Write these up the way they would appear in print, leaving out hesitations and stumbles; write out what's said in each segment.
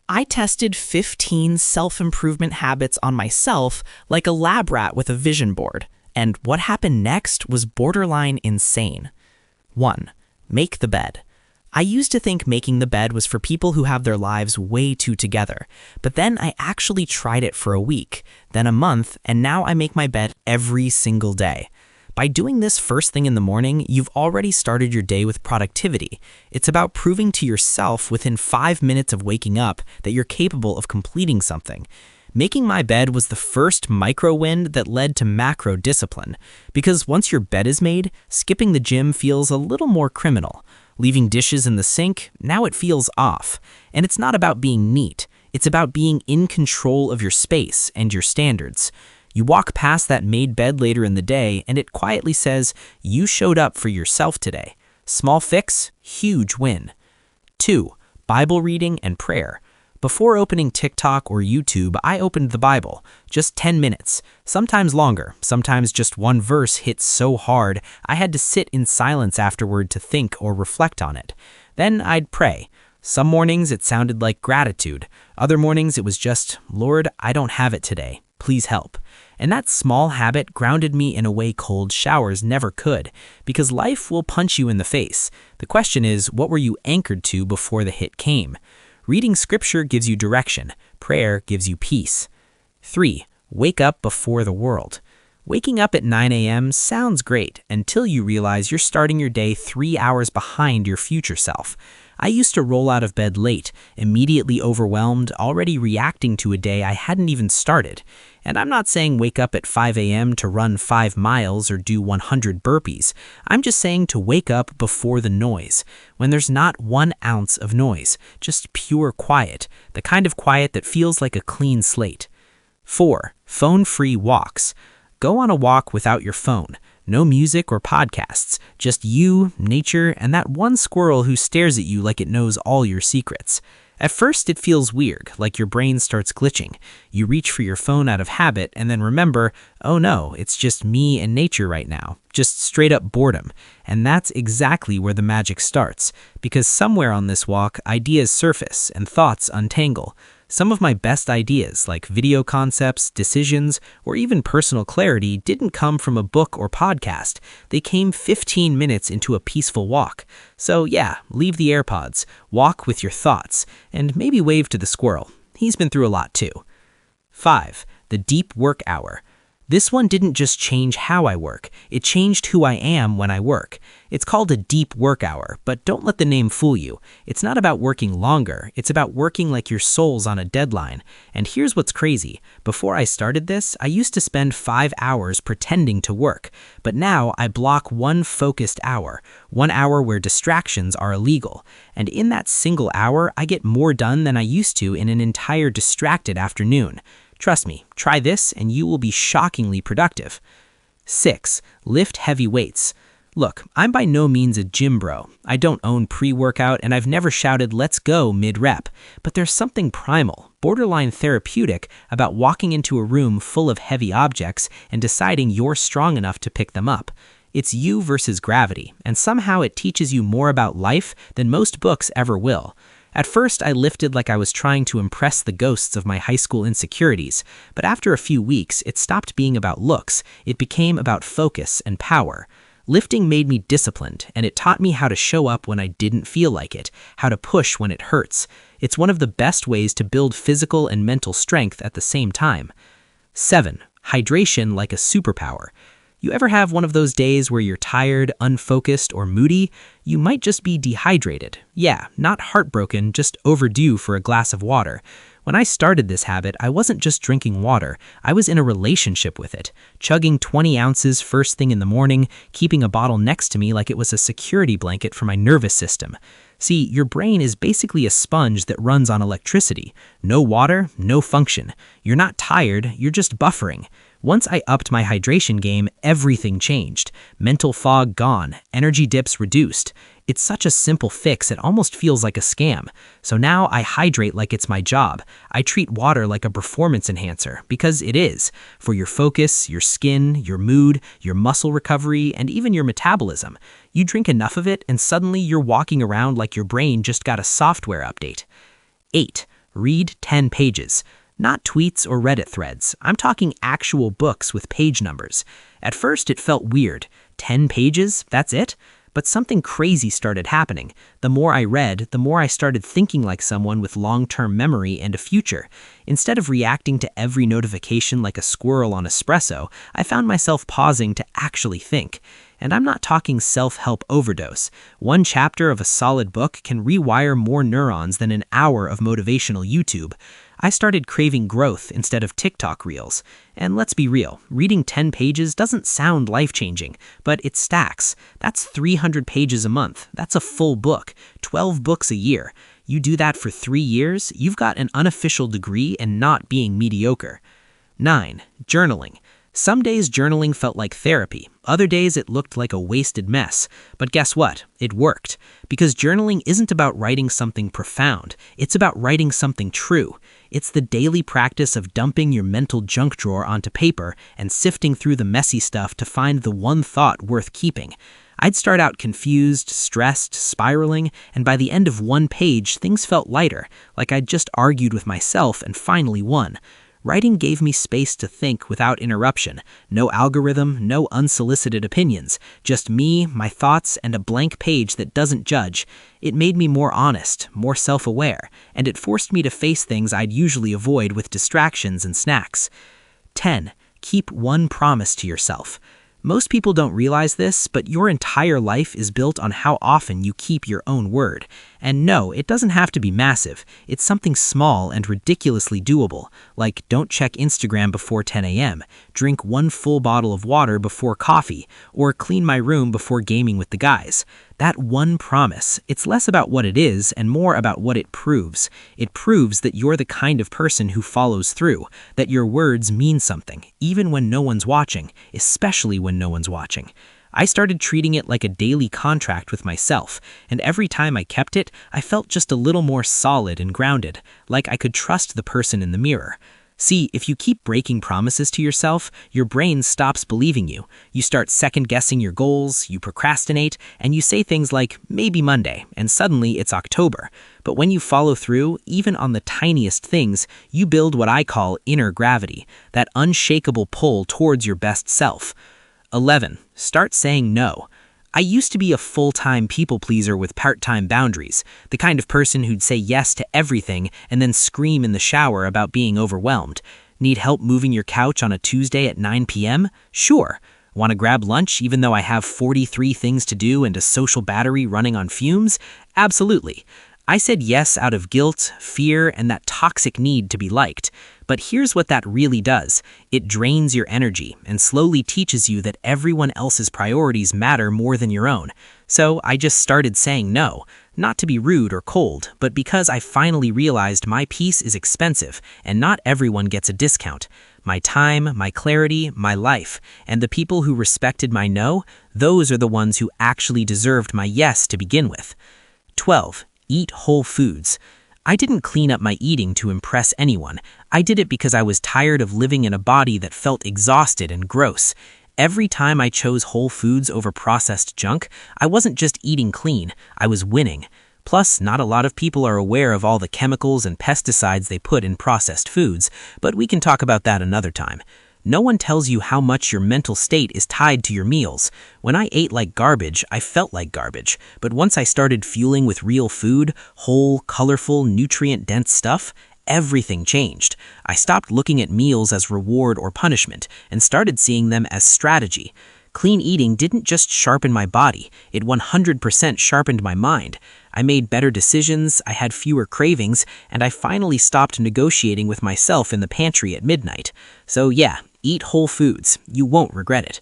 I tested 15 self-improvement habits on myself like a lab rat with a vision board, and what happened next was borderline insane. 1. Make the bed. I used to think making the bed was for people who have their lives way too together, but then I actually tried it for a week, then a month, and now I make my bed every single day. By doing this first thing in the morning, you've already started your day with productivity. It's about proving to yourself within 5 minutes of waking up that you're capable of completing something. Making my bed was the first micro win that led to macro discipline, because once your bed is made, skipping the gym feels a little more criminal. Leaving dishes in the sink, now it feels off. And it's not about being neat, it's about being in control of your space and your standards. You walk past that made bed later in the day, and it quietly says, you showed up for yourself today. Small fix, huge win. 2. Bible reading and prayer. Before opening TikTok or YouTube, I opened the Bible. Just 10 minutes. Sometimes longer, sometimes just one verse hit so hard, I had to sit in silence afterward to think or reflect on it. Then I'd pray. Some mornings it sounded like gratitude. Other mornings it was just, Lord, I don't have it today. Please help. And that small habit grounded me in a way cold showers never could, because life will punch you in the face. The question is, what were you anchored to before the hit came? Reading scripture gives you direction. Prayer gives you peace. 3. Wake up before the world. Waking up at 9 a.m. sounds great until you realize you're starting your day 3 hours behind your future self. I used to roll out of bed late, immediately overwhelmed, already reacting to a day I hadn't even started. And I'm not saying wake up at 5 a.m. to run 5 miles or do 100 burpees. I'm just saying to wake up before the noise, when there's not 1 ounce of noise, just pure quiet, the kind of quiet that feels like a clean slate. 4. Phone-free walks. Go on a walk without your phone. No music or podcasts, just you, nature, and that one squirrel who stares at you like it knows all your secrets. At first, it feels weird, like your brain starts glitching. You reach for your phone out of habit and then remember, oh no, it's just me and nature right now. Just straight up boredom. And that's exactly where the magic starts, because somewhere on this walk, ideas surface and thoughts untangle. Some of my best ideas, like video concepts, decisions, or even personal clarity, didn't come from a book or podcast. They came 15 minutes into a peaceful walk. So yeah, leave the AirPods, walk with your thoughts, and maybe wave to the squirrel. He's been through a lot too. 5. The deep work hour. This one didn't just change how I work, it changed who I am when I work. It's called a deep work hour, but don't let the name fool you. It's not about working longer, it's about working like your soul's on a deadline. And here's what's crazy. Before I started this, I used to spend 5 hours pretending to work, but now I block one focused hour, 1 hour where distractions are illegal. And in that single hour, I get more done than I used to in an entire distracted afternoon. Trust me, try this and you will be shockingly productive. 6. Lift heavy weights. Look, I'm by no means a gym bro. I don't own pre-workout and I've never shouted let's go mid-rep. But there's something primal, borderline therapeutic about walking into a room full of heavy objects and deciding you're strong enough to pick them up. It's you versus gravity, and somehow it teaches you more about life than most books ever will. At first, I lifted like I was trying to impress the ghosts of my high school insecurities, but after a few weeks, it stopped being about looks. It became about focus and power. Lifting made me disciplined, and it taught me how to show up when I didn't feel like it, how to push when it hurts. It's one of the best ways to build physical and mental strength at the same time. 7. Hydration like a superpower. You ever have one of those days where you're tired, unfocused, or moody? You might just be dehydrated. Yeah, not heartbroken, just overdue for a glass of water. When I started this habit, I wasn't just drinking water, I was in a relationship with it, chugging 20 ounces first thing in the morning, keeping a bottle next to me like it was a security blanket for my nervous system. See, your brain is basically a sponge that runs on electricity. No water, no function. You're not tired, you're just buffering. Once I upped my hydration game, everything changed. Mental fog gone, energy dips reduced. It's such a simple fix, it almost feels like a scam. So now I hydrate like it's my job. I treat water like a performance enhancer, because it is. For your focus, your skin, your mood, your muscle recovery, and even your metabolism. You drink enough of it, and suddenly you're walking around like your brain just got a software update. 8. Read 10 pages. Not tweets or Reddit threads. I'm talking actual books with page numbers. At first, it felt weird. 10 pages? That's it? But something crazy started happening. The more I read, the more I started thinking like someone with long-term memory and a future. Instead of reacting to every notification like a squirrel on espresso, I found myself pausing to actually think. And I'm not talking self-help overdose. One chapter of a solid book can rewire more neurons than an hour of motivational YouTube. I started craving growth instead of TikTok reels. And let's be real, reading 10 pages doesn't sound life-changing, but it stacks. That's 300 pages a month. That's a full book, 12 books a year. You do that for 3 years, you've got an unofficial degree in not being mediocre. 9. Journaling. Some days journaling felt like therapy. Other days it looked like a wasted mess. But guess what? It worked. Because journaling isn't about writing something profound. It's about writing something true. It's the daily practice of dumping your mental junk drawer onto paper and sifting through the messy stuff to find the one thought worth keeping. I'd start out confused, stressed, spiraling, and by the end of one page, things felt lighter, like I'd just argued with myself and finally won. Writing gave me space to think without interruption. No algorithm, no unsolicited opinions. Just me, my thoughts, and a blank page that doesn't judge. It made me more honest, more self-aware, and it forced me to face things I'd usually avoid with distractions and snacks. 10. Keep one promise to yourself. Most people don't realize this, but your entire life is built on how often you keep your own word. And no, it doesn't have to be massive. It's something small and ridiculously doable, like don't check Instagram before 10 a.m., drink 1 full bottle of water before coffee, or clean my room before gaming with the guys. That one promise, it's less about what it is and more about what it proves. It proves that you're the kind of person who follows through, that your words mean something, even when no one's watching, especially when no one's watching. I started treating it like a daily contract with myself, and every time I kept it, I felt just a little more solid and grounded, like I could trust the person in the mirror. See, if you keep breaking promises to yourself, your brain stops believing you. You start second-guessing your goals, you procrastinate, and you say things like, maybe Monday, and suddenly it's October. But when you follow through, even on the tiniest things, you build what I call inner gravity, that unshakable pull towards your best self. 11. Start saying no. I used to be a full-time people-pleaser with part-time boundaries, the kind of person who'd say yes to everything and then scream in the shower about being overwhelmed. Need help moving your couch on a Tuesday at 9 p.m.? Sure. Want to grab lunch even though I have 43 things to do and a social battery running on fumes? Absolutely. I said yes out of guilt, fear, and that toxic need to be liked. But here's what that really does. It drains your energy and slowly teaches you that everyone else's priorities matter more than your own. So I just started saying no, not to be rude or cold, but because I finally realized my peace is expensive and not everyone gets a discount. My time, my clarity, my life, and the people who respected my no, those are the ones who actually deserved my yes to begin with. 12. Eat whole foods. I didn't clean up my eating to impress anyone. I did it because I was tired of living in a body that felt exhausted and gross. Every time I chose whole foods over processed junk, I wasn't just eating clean, I was winning. Plus, not a lot of people are aware of all the chemicals and pesticides they put in processed foods, but we can talk about that another time. No one tells you how much your mental state is tied to your meals. When I ate like garbage, I felt like garbage. But once I started fueling with real food, whole, colorful, nutrient-dense stuff, everything changed. I stopped looking at meals as reward or punishment and started seeing them as strategy. Clean eating didn't just sharpen my body, it 100% sharpened my mind. I made better decisions, I had fewer cravings, and I finally stopped negotiating with myself in the pantry at midnight. So yeah, eat whole foods. You won't regret it.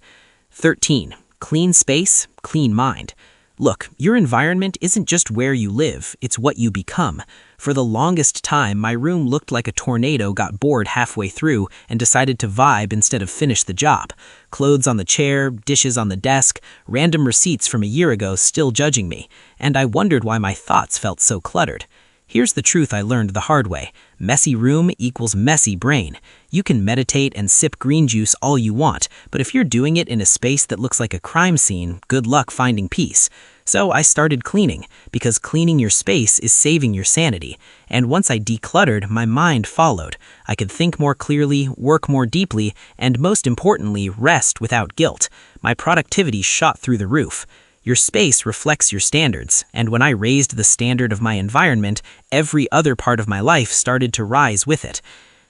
13. Clean space, clean mind. Look, your environment isn't just where you live, it's what you become. For the longest time, my room looked like a tornado got bored halfway through and decided to vibe instead of finish the job. Clothes on the chair, dishes on the desk, random receipts from a year ago still judging me, and I wondered why my thoughts felt so cluttered. Here's the truth I learned the hard way. Messy room equals messy brain. You can meditate and sip green juice all you want, but if you're doing it in a space that looks like a crime scene, good luck finding peace. So I started cleaning, because cleaning your space is saving your sanity. And once I decluttered, my mind followed. I could think more clearly, work more deeply, and most importantly, rest without guilt. My productivity shot through the roof. Your space reflects your standards, and when I raised the standard of my environment, every other part of my life started to rise with it.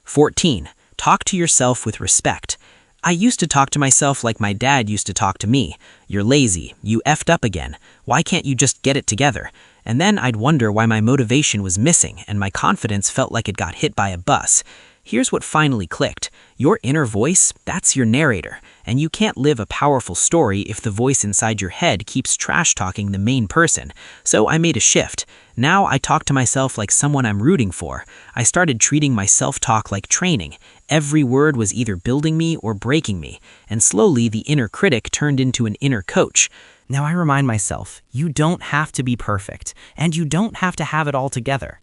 14. Talk to yourself with respect. I used to talk to myself like my dad used to talk to me. You're lazy. You effed up again. Why can't you just get it together? And then I'd wonder why my motivation was missing and my confidence felt like it got hit by a bus. Here's what finally clicked. Your inner voice, that's your narrator. And you can't live a powerful story if the voice inside your head keeps trash-talking the main person. So I made a shift. Now I talk to myself like someone I'm rooting for. I started treating my self-talk like training. Every word was either building me or breaking me. And slowly the inner critic turned into an inner coach. Now I remind myself, you don't have to be perfect, and you don't have to have it all together.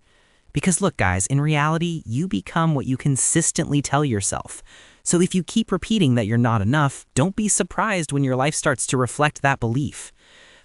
Because look, guys, in reality, you become what you consistently tell yourself. So if you keep repeating that you're not enough, don't be surprised when your life starts to reflect that belief.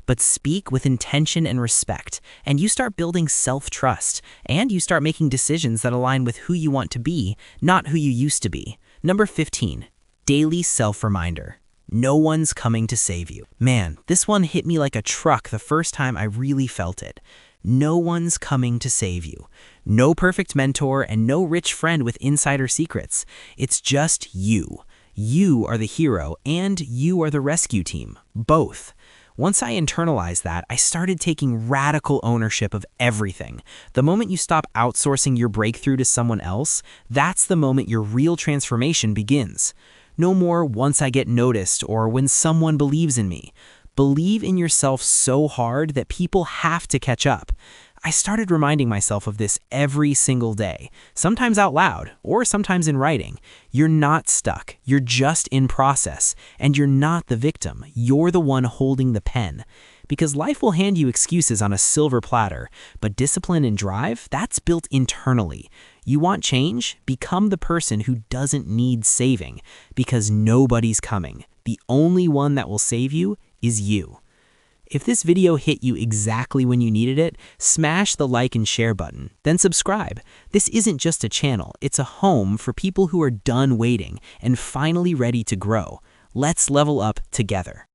But speak with intention and respect, and you start building self-trust, and you start making decisions that align with who you want to be, not who you used to be. Number 15, daily self-reminder. No one's coming to save you. Man, this one hit me like a truck the first time I really felt it. No one's coming to save you. No perfect mentor and no rich friend with insider secrets. It's just you. You are the hero and you are the rescue team. Both. Once I internalized that, I started taking radical ownership of everything. The moment you stop outsourcing your breakthrough to someone else, that's the moment your real transformation begins. No more once I get noticed or when someone believes in me. Believe in yourself so hard that people have to catch up. I started reminding myself of this every single day, sometimes out loud or sometimes in writing. You're not stuck, you're just in process, and you're not the victim, you're the one holding the pen. Because life will hand you excuses on a silver platter, but discipline and drive, that's built internally. You want change? Become the person who doesn't need saving, because nobody's coming. The only one that will save you is you. If this video hit you exactly when you needed it, smash the like and share button, then subscribe. This isn't just a channel, it's a home for people who are done waiting and finally ready to grow. Let's level up together.